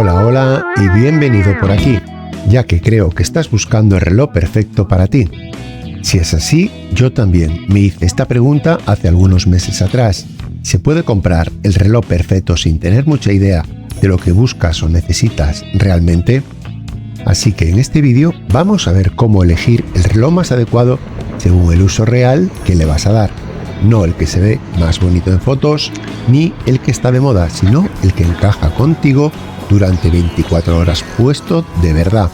Hola, hola y bienvenido por aquí, ya que creo que estás buscando el reloj perfecto para ti. Si es así, yo también me hice esta pregunta hace algunos meses atrás. ¿Se puede comprar el reloj perfecto sin tener mucha idea de lo que buscas o necesitas realmente? Así que en este vídeo vamos a ver cómo elegir el reloj más adecuado según el uso real que le vas a dar. No el que se ve más bonito en fotos, ni el que está de moda, sino el que encaja contigo durante 24 horas puesto de verdad.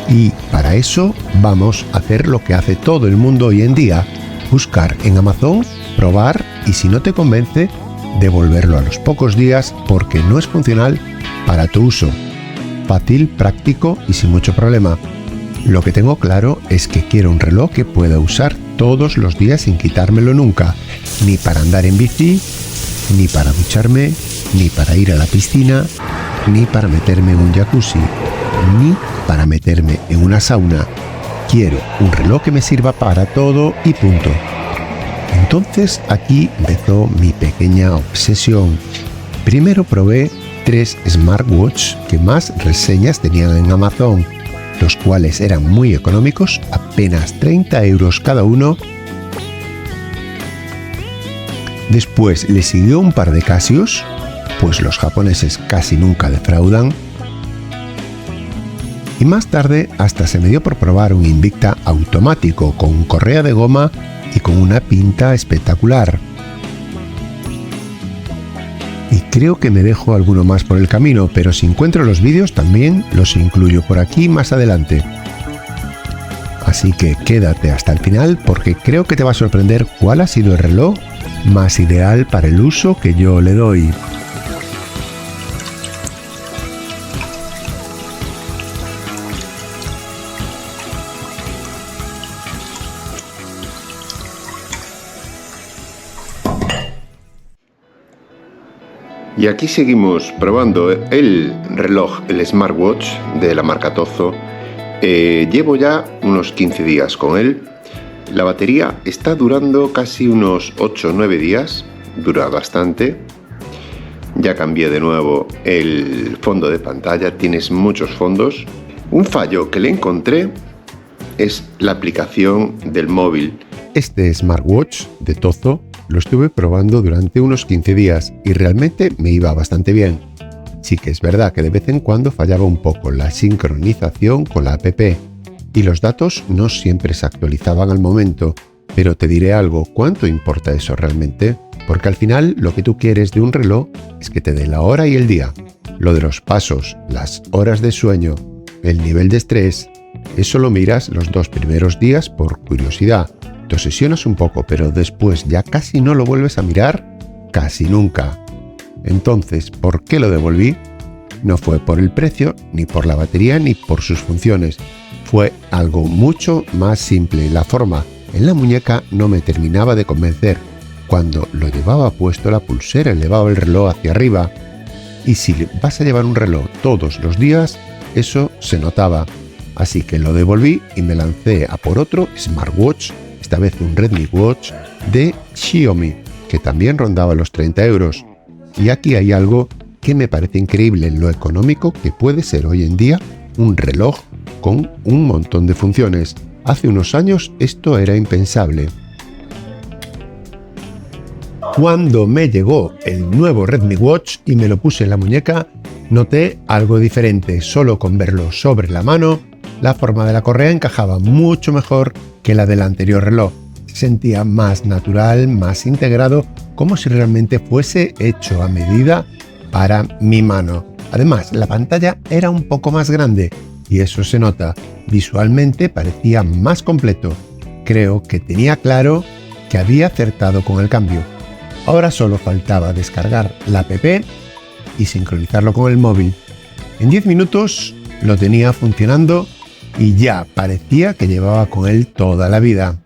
Y para eso vamos a hacer lo que hace todo el mundo hoy en día: buscar en Amazon, probar y si no te convence, devolverlo a los pocos días porque no es funcional para tu uso. Fácil, práctico y sin mucho problema. Lo que tengo claro es que quiero un reloj que pueda usar todos los días sin quitármelo nunca, ni para andar en bici, ni para ducharme, ni para ir a la piscina, ni para meterme en un jacuzzi, ni para meterme en una sauna. Quiero un reloj que me sirva para todo y punto. Entonces aquí empezó mi pequeña obsesión. Primero probé 3 smartwatch que más reseñas tenían en Amazon, los cuales eran muy económicos, apenas 30 euros cada uno. Después le siguió un par de Casios, pues los japoneses casi nunca defraudan. Y más tarde hasta se me dio por probar un Invicta automático con correa de goma y con una pinta espectacular. Y creo que me dejo alguno más por el camino, pero si encuentro los vídeos también los incluyo por aquí más adelante. Así que quédate hasta el final porque creo que te va a sorprender cuál ha sido el reloj más ideal para el uso que yo le doy. Y aquí seguimos probando el reloj, el smartwatch de la marca Tozo. Llevo ya unos 15 días con él. La batería está durando casi unos 8 o 9 días, dura bastante. Ya cambié de nuevo el fondo de pantalla, tienes muchos fondos. Un fallo que le encontré es la aplicación del móvil. Este smartwatch de Tozo lo estuve probando durante unos 15 días y realmente me iba bastante bien. Sí que es verdad que de vez en cuando fallaba un poco la sincronización con la app y los datos no siempre se actualizaban al momento, pero te diré algo, ¿cuánto importa eso realmente? Porque al final lo que tú quieres de un reloj es que te dé la hora y el día. Lo de los pasos, las horas de sueño, el nivel de estrés, eso lo miras los 2 primeros días por curiosidad. Te obsesionas un poco, pero después ya casi no lo vuelves a mirar, casi nunca. Entonces, ¿por qué lo devolví? No fue por el precio, ni por la batería, ni por sus funciones. Fue algo mucho más simple. La forma en la muñeca no me terminaba de convencer. Cuando lo llevaba puesto, la pulsera elevaba el reloj hacia arriba. Y si vas a llevar un reloj todos los días, eso se notaba. Así que lo devolví y me lancé a por otro smartwatch, esta vez un Redmi Watch de Xiaomi, que también rondaba los 30 euros. Y aquí hay algo que me parece increíble en lo económico que puede ser hoy en día un reloj con un montón de funciones. Hace unos años esto era impensable. Cuando me llegó el nuevo Redmi Watch y me lo puse en la muñeca, noté algo diferente. Solo con verlo sobre la mano, la forma de la correa encajaba mucho mejor que la del anterior reloj. Se sentía más natural, más integrado, como si realmente fuese hecho a medida para mi mano. Además, la pantalla era un poco más grande y eso se nota. Visualmente parecía más completo. Creo que tenía claro que había acertado con el cambio. Ahora solo faltaba descargar la app y sincronizarlo con el móvil. En 10 minutos lo tenía funcionando y ya parecía que llevaba con él toda la vida.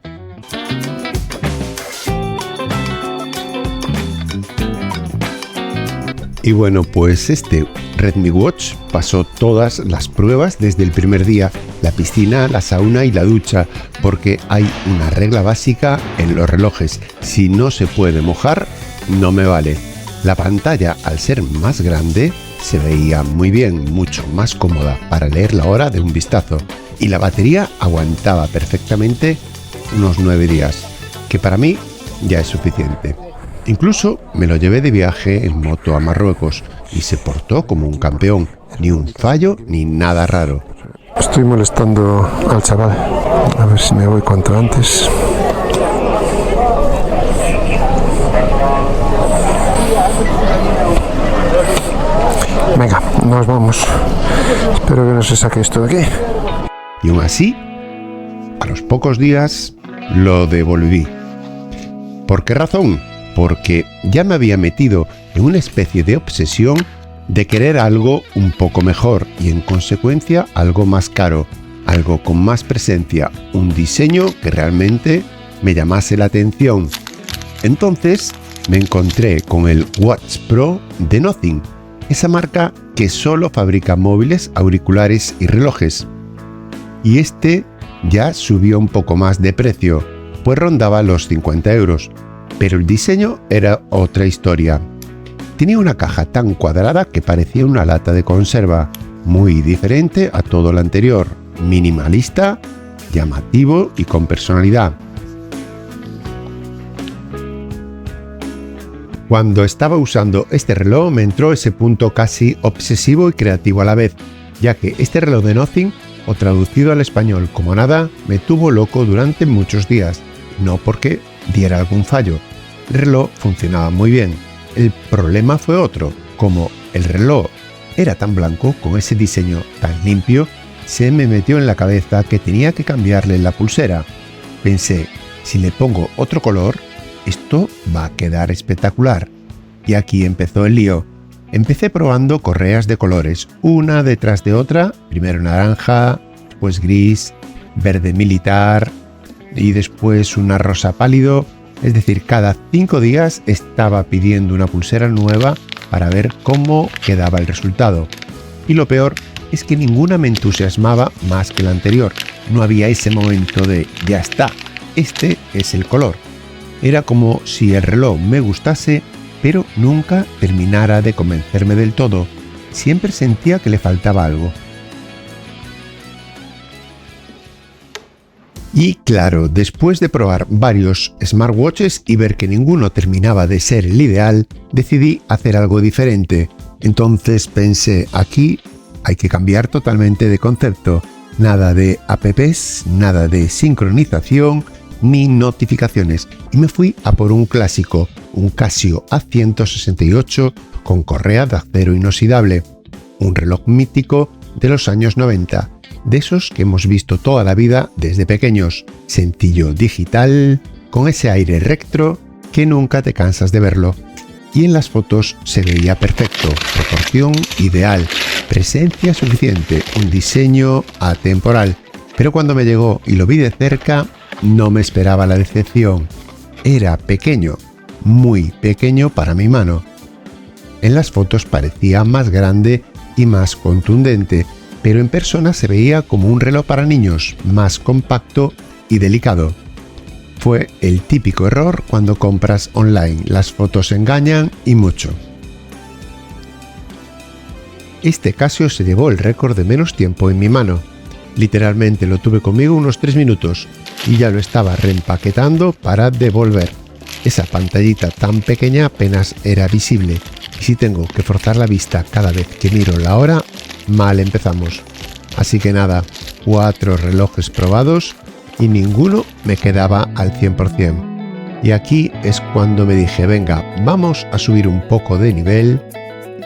Y bueno, pues este Redmi Watch pasó todas las pruebas desde el primer día, la piscina, la sauna y la ducha, porque hay una regla básica en los relojes: si no se puede mojar, no me vale. La pantalla, al ser más grande, se veía muy bien, mucho más cómoda para leer la hora de un vistazo, y la batería aguantaba perfectamente unos 9 días, que para mí ya es suficiente. Incluso me lo llevé de viaje en moto a Marruecos y se portó como un campeón, ni un fallo ni nada raro. Estoy molestando al chaval, a ver si me voy cuanto antes. Venga, nos vamos. Espero que no se saque esto de aquí. Y aún así, a los pocos días lo devolví. ¿Por qué razón? Porque ya me había metido en una especie de obsesión de querer algo un poco mejor y en consecuencia algo más caro, algo con más presencia, un diseño que realmente me llamase la atención. Entonces me encontré con el Watch Pro de Nothing, esa marca que solo fabrica móviles, auriculares y relojes. Y este ya subió un poco más de precio, pues rondaba los 50 euros, pero el diseño era otra historia. Tenía una caja tan cuadrada que parecía una lata de conserva, muy diferente a todo lo anterior, minimalista, llamativo y con personalidad. Cuando estaba usando este reloj me entró ese punto casi obsesivo y creativo a la vez, ya que este reloj de Nothing, o traducido al español como nada, me tuvo loco durante muchos días, no porque diera algún fallo. El reloj funcionaba muy bien. El problema fue otro, como el reloj era tan blanco, con ese diseño tan limpio, se me metió en la cabeza que tenía que cambiarle la pulsera. Pensé, si le pongo otro color, esto va a quedar espectacular. Y aquí empezó el lío. Empecé probando correas de colores, una detrás de otra, primero naranja, después gris, verde militar y después una rosa pálido. Es decir, cada 5 días estaba pidiendo una pulsera nueva para ver cómo quedaba el resultado. Y lo peor es que ninguna me entusiasmaba más que la anterior. No había ese momento de ya está, este es el color. Era como si el reloj me gustase, pero nunca terminara de convencerme del todo. Siempre sentía que le faltaba algo. Y claro, después de probar varios smartwatches y ver que ninguno terminaba de ser el ideal, decidí hacer algo diferente. Entonces pensé, aquí hay que cambiar totalmente de concepto. Nada de apps, nada de sincronización, ni notificaciones. Y me fui a por un clásico, un Casio A168 con correa de acero inoxidable. Un reloj mítico de los años 90. De esos que hemos visto toda la vida desde pequeños, sencillo, digital, con ese aire retro que nunca te cansas de verlo. Y en las fotos se veía perfecto, proporción ideal, presencia suficiente, un diseño atemporal. Pero cuando me llegó y lo vi de cerca, no me esperaba la decepción. Era pequeño, muy pequeño para mi mano. En las fotos parecía más grande y más contundente, pero en persona se veía como un reloj para niños, más compacto y delicado. Fue el típico error cuando compras online, las fotos engañan y mucho. Este Casio se llevó el récord de menos tiempo en mi mano. Literalmente lo tuve conmigo unos 3 minutos y ya lo estaba reempaquetando para devolver. Esa pantallita tan pequeña apenas era visible y si tengo que forzar la vista cada vez que miro la hora, mal empezamos. Así que nada, 4 relojes probados y ninguno me quedaba al 100%. Y aquí es cuando me dije, venga, vamos a subir un poco de nivel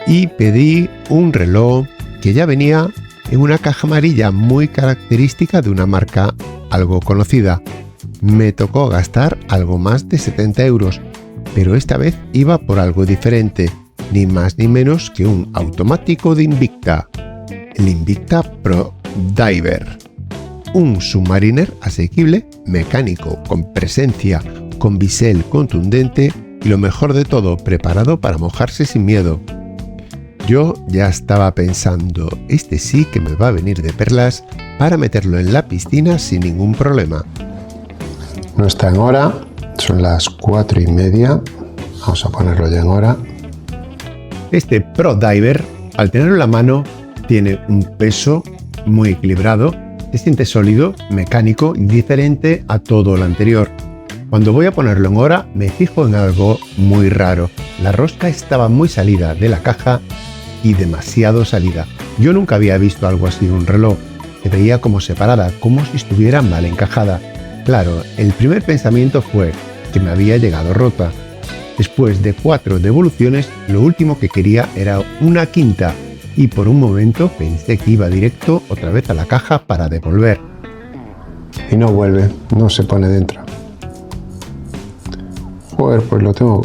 y pedí un reloj que ya venía en una caja amarilla muy característica de una marca algo conocida. Me tocó gastar algo más de 70 euros, pero esta vez iba por algo diferente, ni más ni menos que un automático de Invicta, el Invicta Pro Diver. Un Submariner asequible, mecánico, con presencia, con bisel contundente y lo mejor de todo, preparado para mojarse sin miedo. Yo ya estaba pensando, este sí que me va a venir de perlas para meterlo en la piscina sin ningún problema. No está en hora, son las 4:30. Vamos a ponerlo ya en hora. Este Pro Diver, al tenerlo en la mano, tiene un peso muy equilibrado, se siente sólido, mecánico y diferente a todo lo anterior. Cuando voy a ponerlo en hora, me fijo en algo muy raro. La rosca estaba muy salida de la caja y demasiado salida. Yo nunca había visto algo así en un reloj. Se veía como separada, como si estuviera mal encajada. Claro, el primer pensamiento fue que me había llegado rota. Después de 4 devoluciones, lo último que quería era una quinta y por un momento pensé que iba directo otra vez a la caja para devolver. Y no vuelve, no se pone dentro. Joder, pues lo tengo.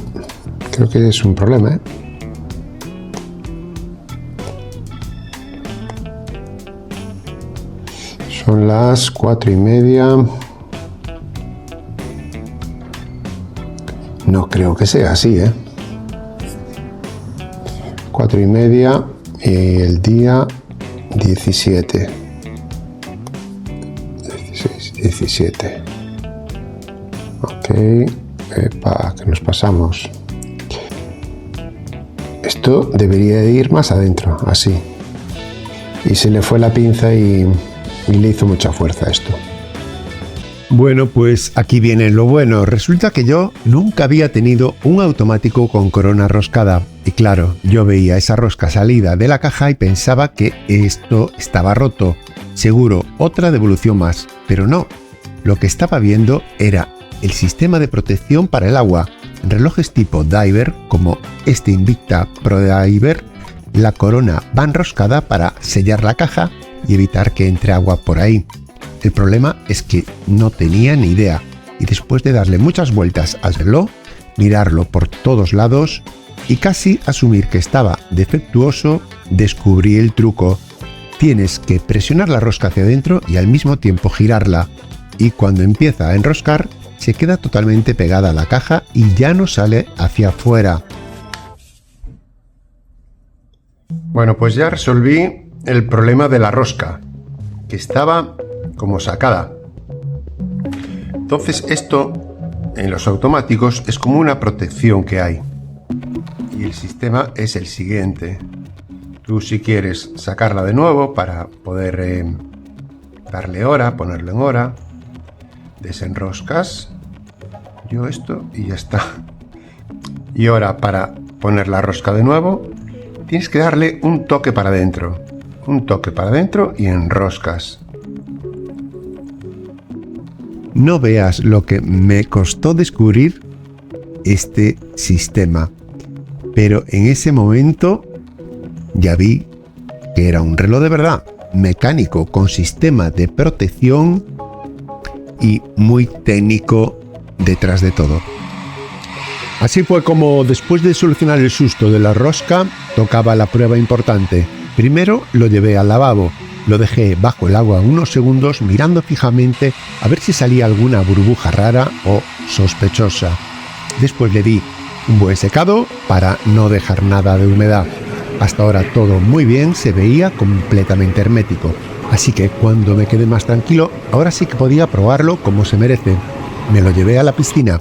Creo que es un problema, ¿eh? Son las 4:30. No creo que sea así, ¿eh? 4:30 y el día 17. 17. Ok. Epa, que nos pasamos. Esto debería de ir más adentro, así. Y se le fue la pinza y le hizo mucha fuerza a esto. Bueno, pues aquí viene lo bueno. Resulta que yo nunca había tenido un automático con corona roscada. Y claro, yo veía esa rosca salida de la caja y pensaba que esto estaba roto. Seguro, otra devolución más. Pero no. Lo que estaba viendo era el sistema de protección para el agua. En relojes tipo Diver, como este Invicta Pro Diver, la corona va enroscada para sellar la caja y evitar que entre agua por ahí. El problema es que no tenía ni idea y después de darle muchas vueltas al reloj, mirarlo por todos lados y casi asumir que estaba defectuoso, descubrí el truco. Tienes que presionar la rosca hacia adentro y al mismo tiempo girarla, y cuando empieza a enroscar se queda totalmente pegada a la caja y ya no sale hacia afuera. Bueno, pues ya resolví el problema de la rosca, que estaba como sacada. Entonces esto en los automáticos es como una protección que hay. Y el sistema es el siguiente. Tú si quieres sacarla de nuevo para poder darle hora, ponerlo en hora, desenroscas yo esto y ya está. Y ahora para poner la rosca de nuevo tienes que darle un toque para adentro. Un toque para adentro y enroscas. No veas lo que me costó descubrir este sistema. Pero en ese momento ya vi que era un reloj de verdad, mecánico, con sistema de protección y muy técnico detrás de todo. Así fue como, después de solucionar el susto de la rosca, tocaba la prueba importante. Primero lo llevé al lavabo, lo dejé bajo el agua unos segundos mirando fijamente a ver si salía alguna burbuja rara o sospechosa. Después le di un buen secado para no dejar nada de humedad. Hasta ahora todo muy bien, se veía completamente hermético. Así que cuando me quedé más tranquilo, ahora sí que podía probarlo como se merece. Me lo llevé a la piscina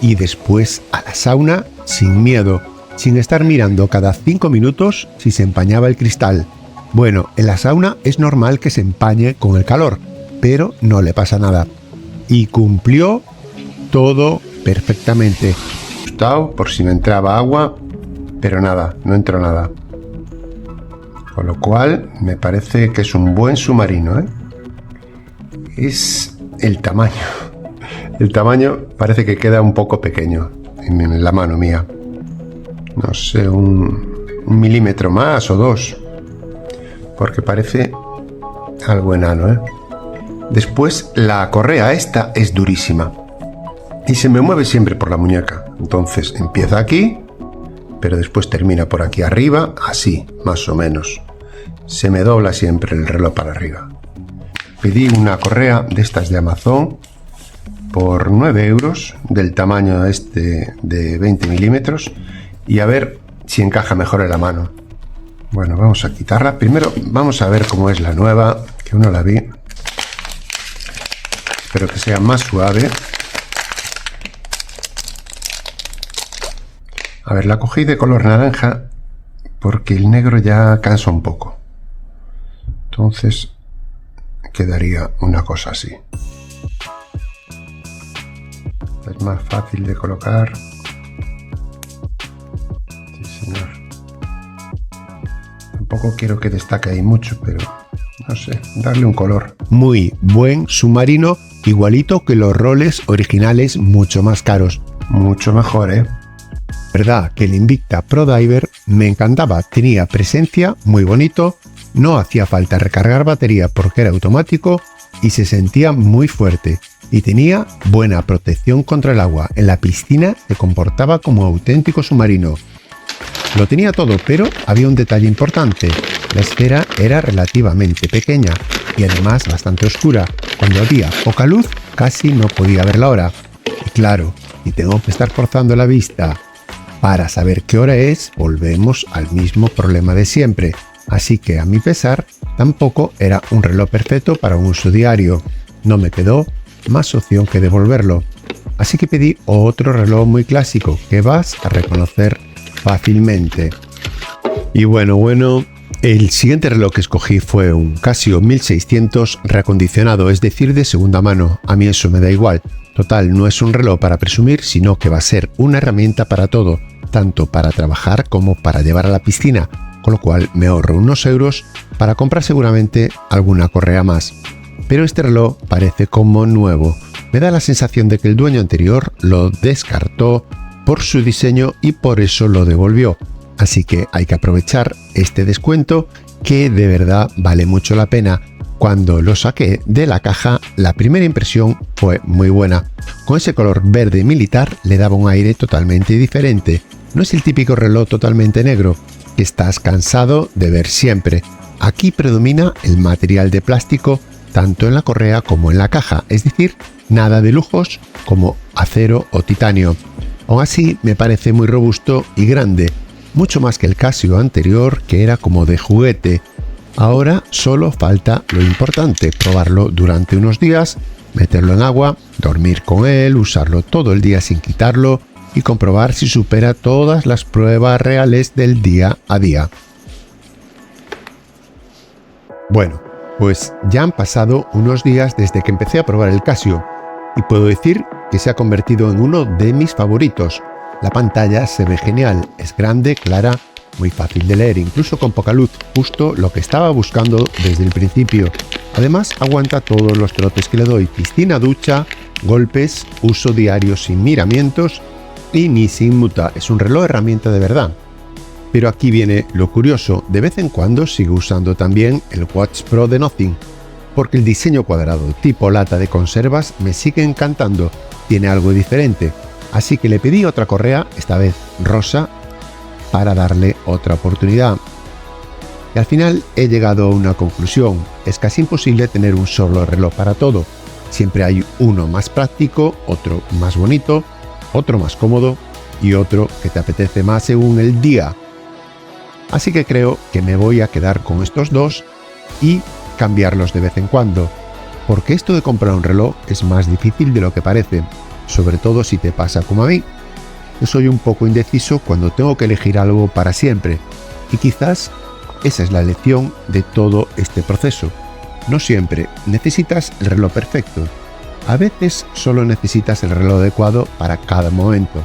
y después a la sauna sin miedo, sin estar mirando cada 5 minutos si se empañaba el cristal. Bueno, en la sauna es normal que se empañe con el calor, pero no le pasa nada. Y cumplió todo perfectamente. Asustado por si me entraba agua, pero nada, no entró nada. Con lo cual me parece que es un buen submarino, ¿eh? Es el tamaño. El tamaño parece que queda un poco pequeño en la mano mía. No sé, un milímetro más o 2. Porque parece algo enano, ¿eh? Después la correa esta es durísima. Y se me mueve siempre por la muñeca. Entonces empieza aquí, pero después termina por aquí arriba, así, más o menos. Se me dobla siempre el reloj para arriba. Pedí una correa de estas de Amazon por 9 euros, del tamaño este de 20 milímetros, y a ver si encaja mejor en la mano. Bueno, vamos a quitarla. Primero vamos a ver cómo es la nueva, que uno la vi. Espero que sea más suave. A ver, la cogí de color naranja porque el negro ya cansa un poco. Entonces quedaría una cosa así. Es más fácil de colocar. Sí, señor. Tampoco quiero que destaque ahí mucho, pero no sé, darle un color. Muy buen submarino, igualito que los roles originales, mucho más caros. Mucho mejor, ¿eh? Verdad que el Invicta Pro Diver me encantaba, tenía presencia, muy bonito, no hacía falta recargar batería porque era automático y se sentía muy fuerte. Y tenía buena protección contra el agua. En la piscina se comportaba como auténtico submarino. Lo tenía todo, pero había un detalle importante. La esfera era relativamente pequeña y además bastante oscura. Cuando había poca luz, casi no podía ver la hora. Y claro, si tengo que estar forzando la vista para saber qué hora es, volvemos al mismo problema de siempre. Así que, a mi pesar, tampoco era un reloj perfecto para un uso diario. No me quedó más opción que devolverlo. Así que pedí otro reloj muy clásico que vas a reconocer fácilmente. Y bueno, el siguiente reloj que escogí fue un Casio 1600 reacondicionado, es decir, de segunda mano. A mí eso me da igual. Total, no es un reloj para presumir, sino que va a ser una herramienta para todo, tanto para trabajar como para llevar a la piscina, con lo cual me ahorro unos euros para comprar seguramente alguna correa más. Pero este reloj parece como nuevo. Me da la sensación de que el dueño anterior lo descartó por su diseño y por eso lo devolvió. Así que hay que aprovechar este descuento que de verdad vale mucho la pena. Cuando lo saqué de la caja, la primera impresión fue muy buena. Con ese color verde militar le daba un aire totalmente diferente. No es el típico reloj totalmente negro que estás cansado de ver siempre. Aquí predomina el material de plástico tanto en la correa como en la caja, es decir, nada de lujos como acero o titanio. Aún así me parece muy robusto y grande, mucho más que el Casio anterior que era como de juguete. Ahora solo falta lo importante, probarlo durante unos días, meterlo en agua, dormir con él, usarlo todo el día sin quitarlo y comprobar si supera todas las pruebas reales del día a día. Bueno, pues ya han pasado unos días desde que empecé a probar el Casio y puedo decir que se ha convertido en uno de mis favoritos. La pantalla se ve genial, es grande, clara, muy fácil de leer, incluso con poca luz, justo lo que estaba buscando desde el principio. Además aguanta todos los trotes que le doy, piscina, ducha, golpes, uso diario sin miramientos y ni sin muta, es un reloj herramienta de verdad. Pero aquí viene lo curioso, de vez en cuando sigo usando también el Watch Pro de Nothing, porque el diseño cuadrado tipo lata de conservas me sigue encantando, tiene algo diferente, así que le pedí otra correa, esta vez rosa, para darle otra oportunidad. Y al final he llegado a una conclusión, es casi imposible tener un solo reloj para todo, siempre hay uno más práctico, otro más bonito, otro más cómodo y otro que te apetece más según el día. Así que creo que me voy a quedar con estos dos y cambiarlos de vez en cuando, porque esto de comprar un reloj es más difícil de lo que parece, sobre todo si te pasa como a mí. Yo soy un poco indeciso cuando tengo que elegir algo para siempre, y quizás esa es la lección de todo este proceso. No siempre necesitas el reloj perfecto, a veces solo necesitas el reloj adecuado para cada momento.